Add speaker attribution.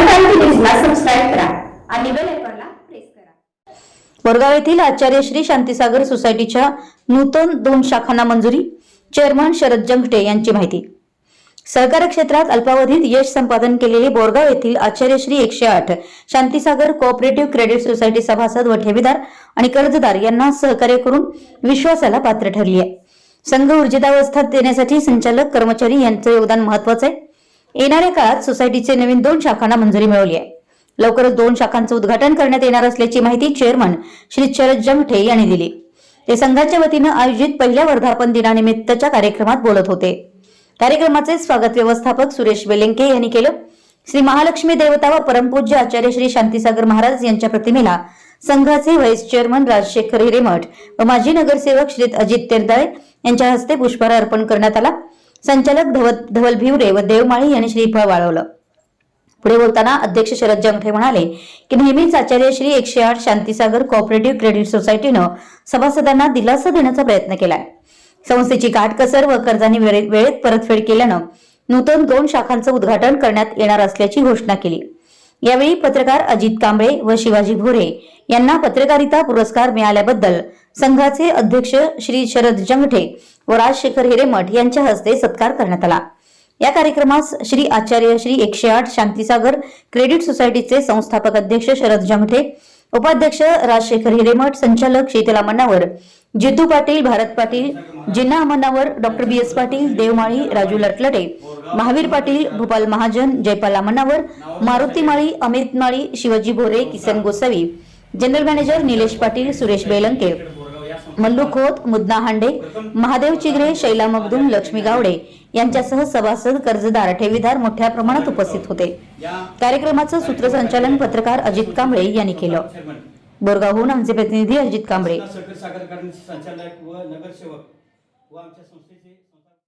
Speaker 1: One time न्यूजला subscribe करा आणि बेल आयकॉनला प्रेस करा।
Speaker 2: बोरगाव येथील आचार्य श्री शांतीसागर सोसायटीच्या नूतन 2 शाखांना मंजुरी। चेअरमन शरद जंगटे यांची माहिती। सहकारी क्षेत्रात अल्पावधीत यश संपादन केलेली बोरगाव येथील आचार्य Shri 108 Shantisagar cooperative credit society सभासद व ठेवीदार आणि कर्जदार यांना सहकार्य करून विश्वासाला पात्र ठरली आहे। संघ ऊर्जितावस्थेत देण्यासाठी संचालक कर्मचारी यांचे योगदान महत्त्वाचे आहे। येणाऱ्या काळात सोसायटीचे नवीन 2 शाखांना मंजुरी मिळवली आहे। लवकरच 2 शाखांचे उद्घाटन करण्यात येणार असल्याची माहिती चेअरमन श्री शरद जंगटे यांनी दिली। ते संघाच्या वतीने आयोजित पहिल्या वर्धापन दिनानिमित्तच्या कार्यक्रमात बोलत होते। कार्यक्रमाचे स्वागत व्यवस्थापक सुरेश बेलेंके यांनी केले। श्री महालक्ष्मी देवता व परमपूज्य आचार्य श्री शांतीसागर महाराज यांच्या प्रतिमेला संघाचे व्हाईस चेअरमन राजशेखर हिरेमठ व माजी नगरसेवक श्री अजित तेरदाळे यांच्या हस्ते पुष्पहार अर्पण करण्यात आला। संचालक धवल भिवरे व देवमाळी यांनी श्रीफळ वाळवलं। पुढे बोलताना अध्यक्ष शरद जंगटे म्हणाले की नेहमीच आचार्य श्री 108 शांतीसागर कोऑपरेटिव्ह क्रेडिट सोसायटीनं सभासदांना दिलासा देण्याचा प्रयत्न केलाय। संस्थेची काटकसर व कर्जांनी वेळेत परतफेड केल्यानं नूतन 2 शाखांचं उद्घाटन करण्यात येणार असल्याची घोषणा केली। यावेळी पत्रकार अजित कांबळे व शिवाजी भोरे यांना पत्रकारिता पुरस्कार मिळाल्याबद्दल संघाचे अध्यक्ष श्री शरद जंगटे व राजशेखर हिरेमठ यांच्या हस्ते सत्कार करण्यात आला। या कार्यक्रमास श्री आचार्य श्री 108 शांतीसागर क्रेडिट सोसायटीचे संस्थापक अध्यक्ष शरद जंगटे, उपाध्यक्ष राजशेखर हिरेमठ, संचालक शीतला मन्नावर, जितू पाटील, भारत पाटील, जिन्ना अमन्नावर, डॉक्टर BS पाटील, देवमाळी, राजू लटलटे, महावीर पाटील, भूपाल महाजन, जयपाल मन्नावर, मारुती माळी, अमित माळी, शिवाजी भोरे, किसन गोसावी, जनरल मॅनेजर निलेश पाटील, सुरेश बेलंके, मल्लू खोत, मुद्दा हांडे, महादेव चिगरे, शैला मगदूम, लक्ष्मी गावडे यांच्यासह सभासद, कर्जदार, ठेवीदार मोठ्या प्रमाणात उपस्थित होते। कार्यक्रमाचं सूत्रसंचालन पत्रकार अजित कांबळे यांनी केलं। बोरगावहून आमचे प्रतिनिधी अजित कांबळे।
Speaker 3: संचालक व नगरसेवक व आमच्या संस्थेचे